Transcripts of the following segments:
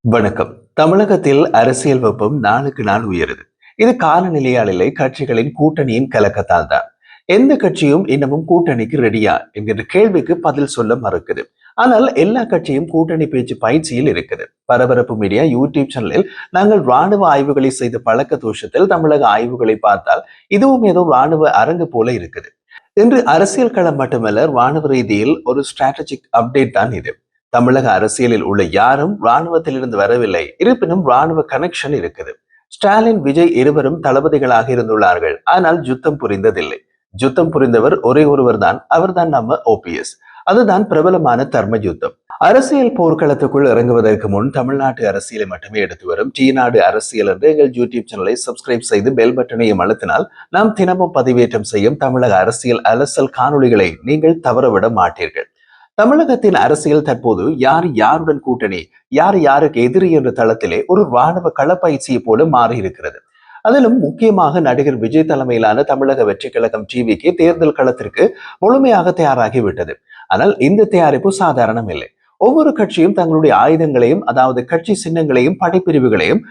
வணக்கம். தமிழகத்தில் அரசியல் வெப்பம் நாளுக்கு நாள் உயருது. இது காலநிலையால் கட்சிகளின் கூட்டணியின் கலக்கத்தால் தான். எந்த கட்சியும் இன்னமும் கூட்டணிக்கு ரெடியா என்கிற கேள்விக்கு பதில் சொல்ல மறுக்குது. ஆனால் எல்லா கட்சியும் கூட்டணி பேச்சு பயிற்சியில் இருக்குது. பரபரப்பு மீடியா யூடியூப் சேனலில் நாங்கள் ராணுவ ஆய்வுகளை செய்த பழக்க தோஷத்தில் தமிழக ஆய்வுகளை பார்த்தால் இதுவும் ஏதோ ராணுவ அரங்கு போல இருக்குது. இன்று அரசியல் களம் மட்டுமல்ல, ராணுவ ரீதியில் ஒரு ஸ்ட்ராட்டஜிக் அப்டேட் தான் இது. தமிழக அரசியலில் உள்ள யாரும் இராணுவத்திலிருந்து வரவில்லை, இருப்பினும் ராணுவ கனெக்ஷன் இருக்குது. ஸ்டாலின், விஜய் இருவரும் தளபதிகளாக இருந்துள்ளார்கள், ஆனால் யுத்தம் புரிந்ததில்லை. யுத்தம் புரிந்தவர் ஒரே ஒருவர் தான், அவர்தான் நம்ம ஓபிஎஸ். அதுதான் பிரபலமான தர்ம யுத்தம். அரசியல் போர்க்களத்துக்குள் இறங்குவதற்கு முன் தமிழ்நாட்டு அரசியலை மட்டுமே எடுத்து வரும் டி நாடு அரசியல் என்ற எங்கள் யூடியூப் சேனலை சப்ஸ்கிரைப் செய்து பெல் பட்டனையும் அழுத்தினால் நாம் தினமும் பதிவேற்றம் செய்யும் தமிழக அரசியல் அலசல் காணொளிகளை நீங்கள் தவறவிட மாட்டீர்கள். தமிழகத்தின் அரசியல் தற்போது யார் யாருடன் கூட்டணி, யார் யாருக்கு எதிரி என்ற தளத்திலே ஒரு ராணுவ களப்பயிற்சியை போல மாறி இருக்கிறது. அதிலும் முக்கியமாக நடிகர் விஜய் தலைமையிலான தமிழக வெற்றி கழகம் டிவிக்கு தேர்தல் களத்திற்கு முழுமையாக தயாராகிவிட்டது. ஆனால் இந்த தயாரிப்பு சாதாரணம் இல்லை. ஒவ்வொரு கட்சியும் தங்களுடைய ஆயுதங்களையும், அதாவது கட்சி சின்னங்களையும் படைப்பிரிவுகளையும்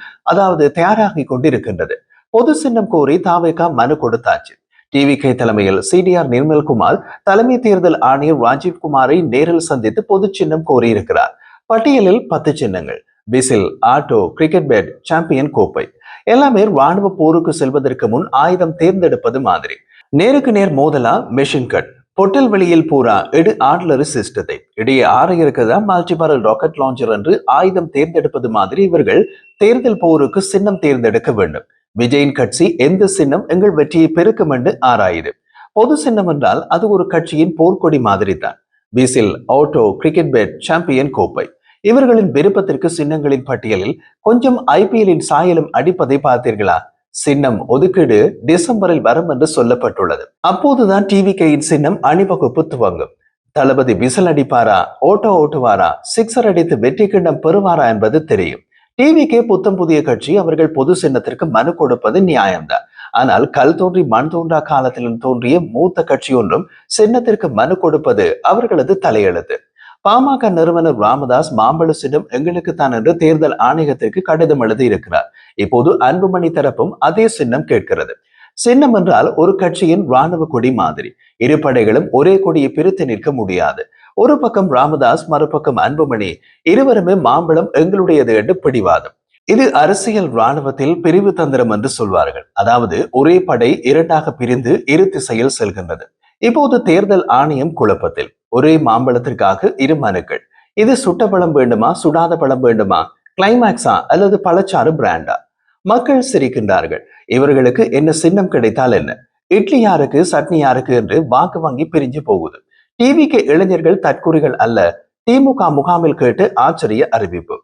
தயாராகி கொண்டிருக்கின்றது. பொது சின்னம் கோரி தாவேகா மனு கொடுத்தாச்சு. டிவிகே தலைமையில் சிடிஆர் நிர்மல்குமார் தலைமை தேர்தல் ஆணையர் ராஜீவ்குமாரை நேரில் சந்தித்து பொது சின்னம் கோரியிருக்கிறார். பட்டியலில் 10 சின்னங்கள். Whistle, auto, cricket bat, champion கோப்பை எல்லாமே ராணுவ போருக்கு செல்வதற்கு முன் ஆயுதம் தேர்ந்தெடுப்பது மாதிரி. நேருக்கு நேர் மோதலா, மெஷின் கட், பொட்டல் வெளியில் பூரா எடு ஆர்ட்லரி சிஸ்டத்தை இடையே ஆற இருக்குதா, மல்டிபரல் ராக்கெட் லான்ச்சர் என்று ஆயுதம் தேர்ந்தெடுப்பது மாதிரி இவர்கள் தேர்தல் போருக்கு சின்னம் தேர்ந்தெடுக்க வேண்டும். விஜயின் கட்சி எந்த சின்னம் எங்கள் வெற்றியை பெருக்கும் என்று ஆராயுது. பொது சின்னம் என்றால் அது ஒரு கட்சியின் போர்க்கொடி மாதிரி தான். Whistle, auto, cricket bat, champion கோப்பை இவர்களின் விருப்பத்திற்கு சின்னங்களின் பட்டியலில் கொஞ்சம் ஐபிஎல்லின் சாயலும் அடிப்பதை பார்த்தீர்களா? சின்னம் ஒதுக்கீடு டிசம்பரில் வரும் என்று சொல்லப்பட்டுள்ளது. அப்போதுதான் டிவிகேயின் சின்னம் அணிவகுப்பு துவங்கும். தளபதி விசில் அடிப்பாரா, ஓட்டோ ஓட்டுவாரா, சிக்ஸர் அடித்து வெற்றி கிண்ணம் பெறுவாரா என்பது தெரியும். டிவிகே புத்தம் புதிய கட்சி, அவர்கள் பொது சின்னத்திற்கு மனு கொடுப்பது நியாயம்தான். ஆனால் கல் தோன்றி மண் தோன்றா காலத்திலும் தோன்றிய மூத்த கட்சி ஒன்றும் சின்னத்திற்கு மனு கொடுப்பது அவர்களது தலையெழுத்து. பாமக நிறுவனர் ராமதாஸ் மாம்பழ சின்னம் எங்களுக்கு தான் என்று தேர்தல் ஆணையத்திற்கு கடிதம் எழுதி இருக்கிறார். இப்போது அன்புமணி தரப்பும் அதே சின்னம் கேட்கிறது. சின்னம் என்றால் ஒரு கட்சியின் ராணுவ கொடி மாதிரி. இரு படைகளும் ஒரே கொடியை பிரித்து நிற்க முடியாது. ஒரு பக்கம் ராமதாஸ், மறுபக்கம் அன்புமணி, இருவருமே மாம்பழம் எங்களுடையது என்று பிடிவாதம். இது அரசியல் ராணுவத்தில் பிரிவு தந்திரம் என்று சொல்வார்கள். அதாவது ஒரே படை இரண்டாக பிரிந்து இரு திசையில் செல்கின்றது. இப்போது தேர்தல் ஆணையம் குழப்பத்தில். ஒரே மாம்பழத்திற்காக இரு மனுக்கள். இது சுட்ட பழம் வேண்டுமா, சுடாத பழம் வேண்டுமா, கிளைமேக்ஸா அல்லது பழச்சாறு பிராண்டா? மக்கள் சிரிக்கின்றார்கள். இவர்களுக்கு என்ன சின்னம் கிடைத்தால் என்ன, இட்லி யாருக்கு சட்னி யாருக்கு என்று வாக்கு வங்கி பிரிஞ்சு போகுது. டிவிக்கு இளைஞர்கள் தற்குறிகள் அல்ல, திமுக முகாமில் கேட்டு ஆச்சரிய அறிவிப்பு.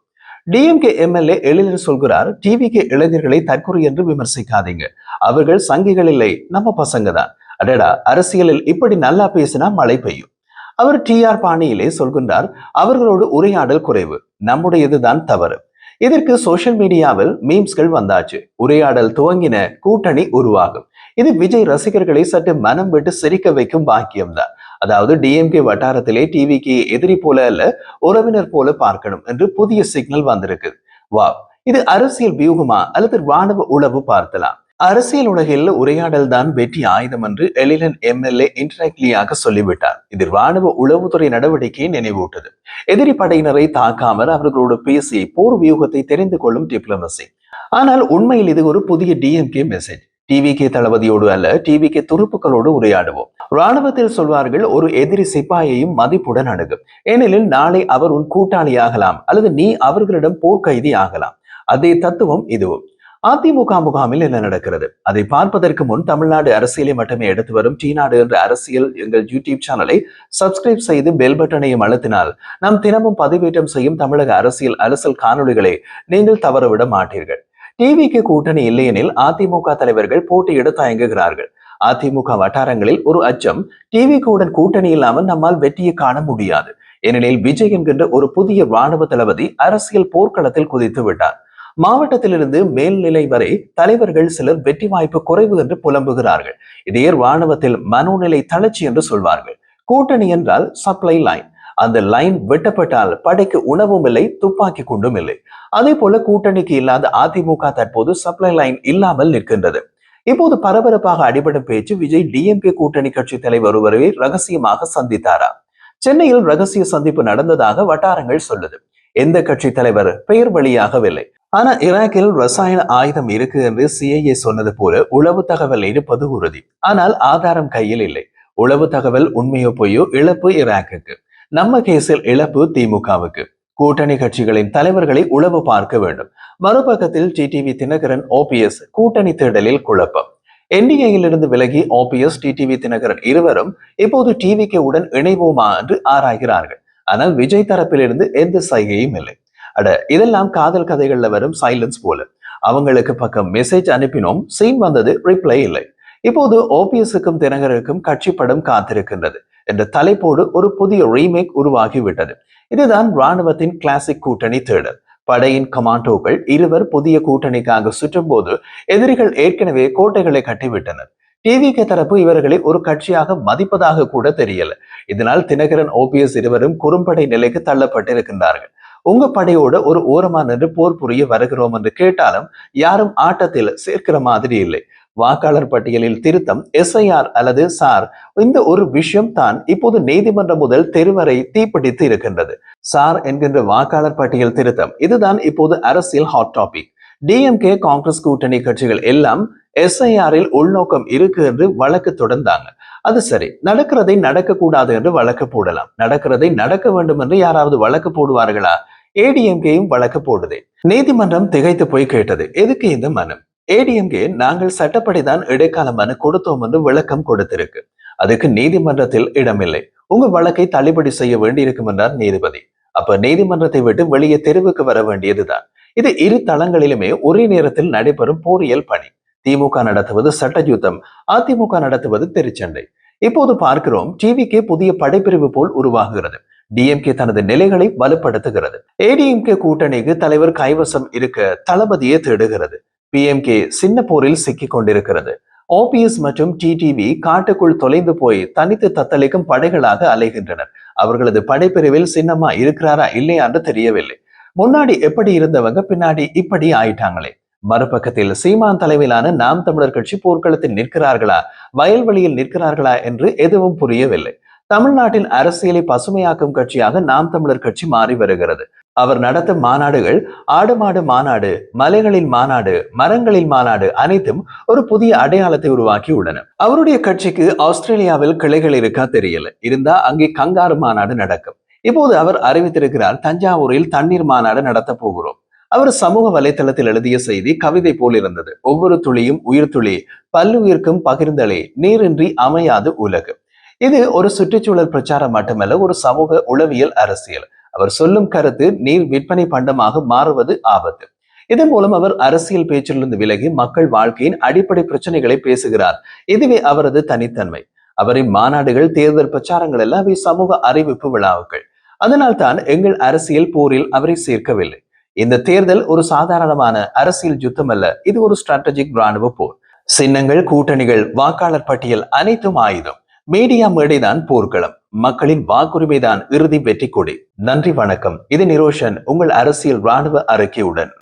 டிஎம்கே எம்எல்ஏ எழிலர் சொல்கிறார், டிவிக்கு இளைஞர்களை தற்குறி என்று விமர்சிக்காதீங்க, அவர்கள் சங்கிகள் இல்லை, நம்ம பசங்க தான். அடடா, அரசியலில் இப்படி நல்லா பேசினா மழை பெய்யும். அவர் டிஆர் பாணியிலே சொல்கின்றார், அவர்களோடு உரையாடல் குறைவு, நம்முடையதுதான் தவறு. இதற்கு சோசியல் மீடியாவில் மீம்ஸ்கள் வந்தாச்சு. உரையாடல் துவங்கின, கூட்டணி உருவாகும். இது விஜய் ரசிகர்களை சற்று மனம் விட்டு சிரிக்க வைக்கும் பாக்கியம்தான். அதாவது டிஎம்கே வட்டாரத்திலே டிவிக்கு எதிரி போல அல்ல, உறவினர் போல பார்க்கணும் என்று புதிய சிக்னல் வந்திருக்கு. வா, இது அரசியல் வியூகமா அல்லது ராணுவ உளவு பார்த்தலாம். அரசியல் உலகில் உரையாடல் தான் வெற்றி ஆயுதம் என்று எழிலன் எம்எல்ஏ இன்டராக்ட்லியாக சொல்லிவிட்டார். இது ராணுவ உளவுத்துறை நடவடிக்கையை நினைவூட்டது. எதிரி படையினரை தாக்காமல் அவர்களோடு பேசி போர் வியூகத்தை தெரிந்து கொள்ளும் டிப்ளமசி. ஆனால் உண்மையில் இது ஒரு புதிய டிஎம்கே மெசேஜ். டிவிகே தளபதியோடு அல்ல, டிவிகே துருப்புகளோடு உரையாடுவோம். ராணுவத்தில் சொல்வார்கள், ஒரு எதிரி சிப்பாயையும் மதிப்புடன் அணுகும், ஏனெனில் நாளை அவர் உன் கூட்டாளி ஆகலாம் அல்லது நீ அவர்களிடம் போர்க்கைதி ஆகலாம். அதே தத்துவம் இதுவும். அதிமுக முகாமில் என்ன நடக்கிறது அதை பார்ப்பதற்கு முன் தமிழ்நாடு அரசியலை மட்டுமே எடுத்து வரும் டி நாடு என்ற அரசியல் எங்கள் யூடியூப் சேனலை சப்ஸ்கிரைப் செய்து பெல் பட்டனையும் அழுத்தினால் நாம் தினமும் பதிவேற்றம் செய்யும் தமிழக அரசியல் அலசல் காணொளிகளை நீங்கள் தவறவிட மாட்டீர்கள். டிவிக்கு கூட்டணி இல்லையெனில் அதிமுக தலைவர்கள் போட்டியிட தயங்குகிறார்கள். அதிமுக வட்டாரங்களில் ஒரு அச்சம், டிவிக்குடன் கூட்டணி இல்லாமல் நம்மால் வெற்றியை காண முடியாது. ஏனெனில் விஜய் என்கின்ற ஒரு புதிய ராணுவ தளபதி அரசியல் போர்க்களத்தில் குதித்து விட்டார். மாவட்டத்திலிருந்து மேல்நிலை வரை தலைவர்கள் சிலர் வெற்றி வாய்ப்பு குறைவு என்று புலம்புகிறார்கள். இதையே ராணுவத்தில் மனோநிலை தளர்ச்சி என்று சொல்வார்கள். கூட்டணி என்றால் சப்ளை லைன். அந்த லைன் வெட்டப்பட்டால் படைக்கு உணவும் இல்லை, துப்பாக்கி குண்டும் இல்லை. அதே போல கூட்டணிக்கு இல்லாத அதிமுக தற்போது சப்ளை லைன் இல்லாமல் நிற்கின்றது. இப்போது பரபரப்பாக அடிபடும் பேச்சு, விஜய் டிஎம்கே கூட்டணி கட்சி தலைவர் ஒருவரை ரகசியமாக சந்தித்தாரா? சென்னையில் ரகசிய சந்திப்பு நடந்ததாக வட்டாரங்கள் சொல்லுது. எந்த கட்சி தலைவர் பெயர் வெளியாகவில்லை. ஆனா ஈராக்கில் ரசாயன ஆயுதம் இருக்கு என்று சிஐஏ சொன்னது போல உளவு தகவல் இருப்பது உறுதி. ஆனால் ஆதாரம் கையில் இல்லை. உளவு தகவல் உண்மையோ பொய்யோ, இழப்பு ஈராக்குக்கு. நம்ம கேஸில் இழப்பு திமுகவுக்கு. கூட்டணி கட்சிகளின் தலைவர்களை உளவு பார்க்க வேண்டும். மறுபக்கத்தில் டிடிவி தினகரன், ஓபிஎஸ் கூட்டணி தேடலில் குழப்பம். என்டிஏயில் இருந்து விலகி ஓபிஎஸ், டிடிவி தினகரன் இருவரும் இப்போது டிவிகே உடன் இணைவோமா என்று ஆராய்கிறார்கள். ஆனால் விஜய் தரப்பிலிருந்து எந்த சைகையும் இல்லை. இதெல்லாம் காதல் கதைகள்ல வரும் சைலன்ஸ் போல. அவங்களுக்கு பக்கம் மெசேஜ் அனுப்பினோம், சீன் வந்தது, ரிப்ளை இல்லை. இப்போது ஓபிஎஸ்க்கும் தினகரனுக்கும் கட்சி படம் காத்திருக்கின்றது என்ற தலைப்போடு ஒரு புதிய ரீமேக் உருவாகிவிட்டது. இதுதான் ராணுவத்தின் கிளாசிக் கூட்டணி தேடல். படையின் கமாண்டோக்கள் இருவர் புதிய கூட்டணிக்காக சுற்றும் போது எதிரிகள் ஏற்கனவே கோட்டைகளை கட்டிவிட்டனர். டிவிகே தரப்பு இவர்களை ஒரு கட்சியாக மதிப்பதாக கூட தெரியல. இதனால் தினகரன், ஓபிஎஸ் இருவரும் குறும்படை நிலைக்கு தள்ளப்பட்டிருக்கின்றார்கள். உங்க படையோட ஒரு ஓரமா நின்று போர் புரிய வருகிறோம் என்று கேட்டாலும் யாரும் ஆட்டத்தில் சேர்க்கிற மாதிரி இல்லை. வாக்காளர் பட்டியலில் திருத்தம், எஸ்ஐஆர் அல்லது சார், இந்த ஒரு விஷயம் தான் இப்போது நீதிமன்றம் முதல் தெருவரை தீப்பிடித்து இருக்கின்றது. சார் என்கின்ற வாக்காளர் பட்டியல் திருத்தம், இதுதான் இப்போது அரசியல் ஹாட் டாபிக். டிஎம்கே, காங்கிரஸ் கூட்டணி கட்சிகள் எல்லாம் எஸ்ஐஆரில் உள்நோக்கம் இருக்கு என்று வழக்கு தொடர்ந்தாங்க. அது சரி, நடக்கிறதை நடக்க கூடாது என்று வழக்கு போடலாம். நடக்கிறதை நடக்க வேண்டும் என்று யாராவது வழக்கு போடுவார்களா? ஏடிஎம்கேயும் வழக்கு போடுதே. நீதிமன்றம் திகைத்து போய் கேட்டது, எதுக்கு இந்த மனு? ஏடிஎம்கே, நாங்கள் சட்டப்படிதான் இடைக்கால மனு கொடுத்தோம் என்று விளக்கம் கொடுத்திருக்கு. அதுக்கு நீதிமன்றத்தில் இடமில்லை. உங்க வழக்கை தள்ளுபடி செய்ய வேண்டியிருக்கும் என்றார் நீதிபதி. அப்ப நீதிமன்றத்தை விட்டு வெளியே தெருவுக்கு வர வேண்டியதுதான். இது இரு தளங்களிலுமே ஒரே நேரத்தில் நடைபெறும் போரியல் பணி. திமுக நடத்துவது சட்ட யுத்தம், அதிமுக நடத்துவது தெருச்சண்டை. இப்போது பார்க்கிறோம், டிவிகே புதிய படைப்பிரிவு போல் உருவாகுகிறது. டிஎம்கே தனது நிலைகளை வலுப்படுத்துகிறது. ஏடிஎம்கே கூட்டணிக்கு தலைவர் கைவசம் இருக்க தளபதியை தேடுகிறது. பிஎம்கே சின்ன போரில் சிக்கிக் கொண்டிருக்கிறது. ஓபிஎஸ் மற்றும் டிடிவி காட்டுக்குள் தொலைந்து போய் தனித்து தத்தளிக்கும் படைகளாக அலைகின்றனர். அவர்களது படைப்பிரிவில் சின்னமா இருக்கிறாரா இல்லையா என்று தெரியவில்லை. முன்னாடி எப்படி இருந்தவங்க பின்னாடி இப்படி ஆயிட்டாங்களே. மறுபக்கத்தில் சீமான் தலைமையிலான நாம் தமிழர் கட்சி போர்க்களத்தில் நிற்கிறார்களா, வயல்வெளியில் நிற்கிறார்களா என்று எதுவும் புரியவில்லை. தமிழ்நாட்டின் அரசியலை பசுமையாக்கும் கட்சியாக நாம் தமிழர் கட்சி மாறி வருகிறது. அவர் நடத்தும் மாநாடுகள், ஆடு மாடு மாநாடு, மலைகளில் மாநாடு, மரங்களில் மாநாடு, அனைத்தும் ஒரு புதிய அடையாளத்தை உருவாக்கி உள்ளன. அவருடைய கட்சிக்கு ஆஸ்திரேலியாவில் கிளைகள் இருக்கா தெரியல. இருந்தா அங்கே கங்காரு மாநாடு நடக்கும். இப்போது அவர் அறிவித்திருக்கிறார், தஞ்சாவூரில் தண்ணீர் மாநாடு நடத்த போகிறோம். அவர் சமூக வலைதளத்தில் எழுதிய செய்தி கவிதை போல் இருந்தது. ஒவ்வொரு துளியும் உயிர் துளி, பல்லுயிர்க்கும் பகிர்ந்தலே, நீரின்றி அமையாது உலகு. இது ஒரு சுற்றுச்சூழல் பிரச்சாரம் மட்டுமல்ல, ஒரு சமூக உளவியல் அரசியல். அவர் சொல்லும் கருத்து நீர் விற்பனை பண்டமாக மாறுவது ஆபத்து. இதன் மூலம் அவர் அரசியல் பேச்சிலிருந்து விலகி மக்கள் வாழ்க்கையின் அடிப்படை பிரச்சனைகளை பேசுகிறார். இதுவே அவரது தனித்தன்மை. அவரின் மாநாடுகள், தேர்தல் பிரச்சாரங்கள் எல்லாம் அவை சமூக அறிவிப்பு விழாவுகள். அதனால் தான் எங்கள் அரசியல் போரில் அவரை சேர்க்கவில்லை. இந்த தேர்தல் ஒரு சாதாரணமான அரசியல் யுத்தம் அல்ல, இது ஒரு ஸ்ட்ராட்டஜிக் ராணுவ போர். சின்னங்கள், கூட்டணிகள், வாக்காளர் பட்டியல் அனைத்தும் ஆயுதம். மீடியா மேடைதான் போர்க்களம். மக்களின் வாக்குரிமைதான் இறுதி வெற்றி கொடி. நன்றி, வணக்கம். இது நிரோஷன், உங்கள் அரசியல் ராணுவ அறிக்கையுடன்.